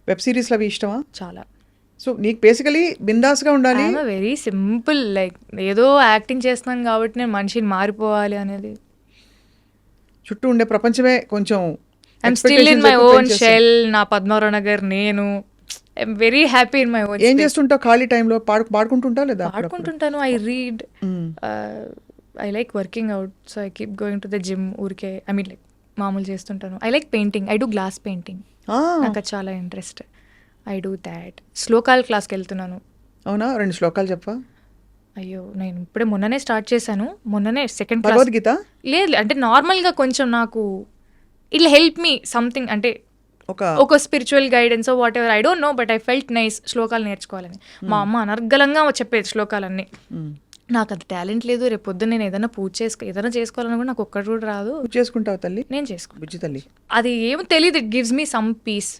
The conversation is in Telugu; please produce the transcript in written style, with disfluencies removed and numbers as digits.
వెబ్ సిరీస్లు అవి ఇష్టమా? చాలా. సో నీకు బేసికలీ బిందాస్గా ఉండాలి. ఐఎమ్ వెరీ సింపుల్, లైక్ ఏదో యాక్టింగ్ చేస్తున్నాను కాబట్టి నేను మనిషిని మారిపోవాలి అనేది. చుట్టూ ఉండే ప్రపంచమే కొంచెం I'm still in my own shell. నా పద్మారావు నగర్ నేను. I'm very happy in my own. ఏం చేస్తుంటావు ఖాళీ టైంలో? పాడుకుంటుంటావు లేదా? పాడుకుంటుంటాను. I read. I like working out, so I keep going to the gym. ఊరికే ఐ మీన్ లైక్ మామూలు చేస్తుంటాను. I like painting. I do glass painting. నాకు అది చాలా ఇంట్రెస్ట్. I do that. శ్లోకాల క్లాస్కి వెళ్తున్నాను. అవునా? 2 శ్లోకాలు చెప్పా. అయ్యో, నేను ఇప్పుడే మొన్ననే స్టార్ట్ చేశాను. మొన్ననే సెకండ్ క్లాస్. భగవద్గీత? లేదు, అంటే నార్మల్గా కొంచెం నాకు ఇట్ హెల్ప్ మీ సంథింగ్, అంటే ఒక spiritual guidance what ever, I don't know, but I felt nice శ్లోకాలు నేర్చుకోవాలని. మా అమ్మ అనర్గళంగా చెప్పేది శ్లోకాలన్నీ. నాకు అది టాలెంట్ లేదు. రేపు పొద్దున్న నేను ఏదైనా ఏదైనా చేసుకోవాలని కూడా నాకు ఒక్కటి కూడా రాదు. చేసుకుంటావు తల్లి? నేను చేసుకో బుజ్జి తల్లి. అది ఏమో తెలియదు. It gives me some piece.